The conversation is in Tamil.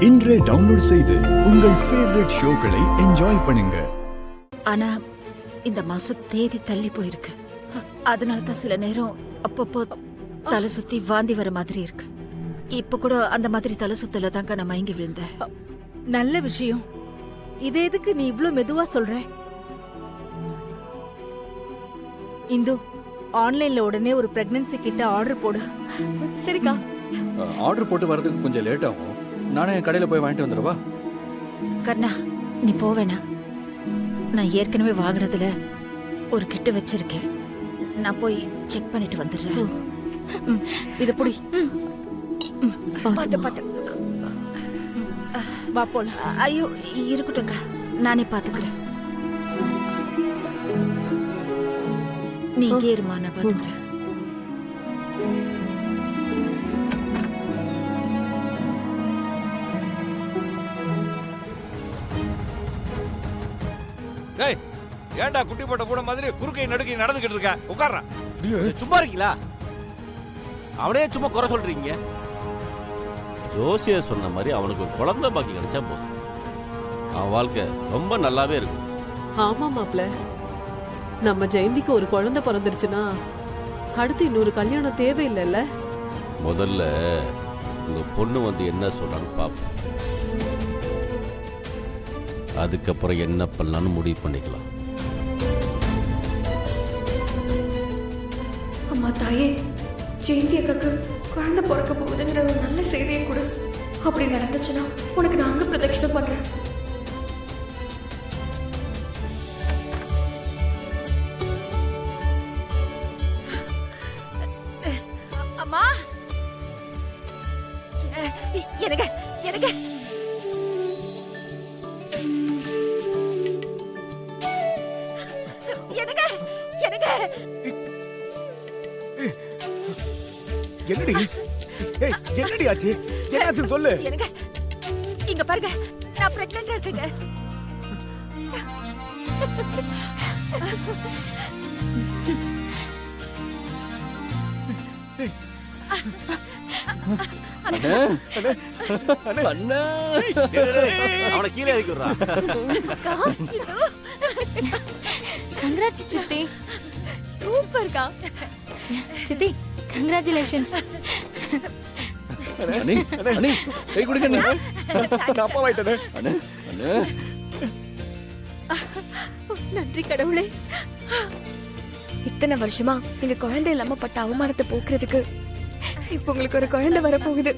இன்றே டவுன்லோட் செய்து உங்கள் ஃபேவரட் ஷோக்களை என்ஜாய் பண்ணுங்க. ஆனா இந்த மாசம் தேதி தள்ளி போயிருக்கு. அதனால தான் சில நேரம் அப்பப்போ தலை சுத்தி வாந்தி வர மாதிரி இருக்கு. இப்ப கூட அந்த மாதிரி தலை சுத்தல தாங்க நான் மயங்கி விழுந்தேன். நல்ல விஷயம். இது எதுக்கு நீ இவ்ளோ மெதுவா சொல்ற? இந்து, ஆன்லைன்ல உடனே ஒரு பிரெக்னன்சி கிட்ட ஆர்டர் போடு. சரிக்கா. ஆர்டர் போட்டு வரதுக்கு கொஞ்சம் லேட் ஆகும். நானே கடையில போய் வாங்கிட்டு வந்துடுவா? கர்ணா, நீ போவேனா? நான் ஏற்கனவே வாங்கினதுல ஒரு கிட்ட வச்சிருக்கேன். நான் போய் செக் பண்ணிட்டு வந்துடுறேன். இத புடி. பாத்து பாத்து. வா போலாம். ஐயோ இருக்கட்டும்க்கா, நானே பாத்துக்கிறேன். நீ இங்கே இருமா, நான் பாத்துக்கிறேன். டேய், ஏன்டா குட்டி போட்ட கூட மாதிரி குறுக்கை நடுக்கை நடந்துகிட்டு இருக்க? உட்கார்றா. சும்மா இருக்கீங்களா? அவனே சும்மா குறை சொல்றீங்க. ஜோசியர் சொன்ன மாதிரி அவனுக்கு ஒரு குழந்தை பாக்கி கிடைச்சா போதும், அவன் வாழ்க்கை ரொம்ப நல்லாவே இருக்கும். ஆமா மாப்ள, நம்ம ஜெயந்திக்கு ஒரு குழந்தை பிறந்துருச்சுன்னா அடுத்து இன்னொரு கல்யாணம் தேவையில்லைல்ல. முதல்ல உங்க பொண்ணு வந்து என்ன சொல்றான்னு பாப்போம், அதுக்கப்புறம் என்ன பண்ணலான்னு முடிவு பண்ணிக்கலாம். அம்மா தாயே, ஜெயந்தி அக்காக்கு குழந்தை பிறக்க போகுதுங்கிற ஒரு நல்ல செய்தியை கொடு. அப்படி நடந்துச்சுன்னா உனக்கு நாங்க பிரதட்சணம் பண்றேன். அம்மா, எனக்கு எனக்கு எனக்கு எனக்கு என்னடி? ஏய், என்னடி ஆச்சு? என்னாச்சு சொல்லு. எனக்கு இங்க பாருங்க, நான் பிரெக்னன்ட் இருக்கேங்க. அவனை கீழே இறக்கிடுறான். கங்க்ராட்ஸ் சித்தி. சூப்பர்க்கா. சித்தி, கங்க்ராச்சுலேஷன்ஸ். அண்ணே, அண்ணே, கை கொடுங்க அண்ணே. நான் அப்பா வாயிட்டேனே. அண்ணே, அண்ணே. நன்றி கடவுளே. இத்தனை வருஷமா நீங்க குழந்தை இல்லாம பட்ட அவமானத்தை போக்குறதுக்கு இப்ப உங்களுக்கு ஒரு குழந்தை வரப்போகுது.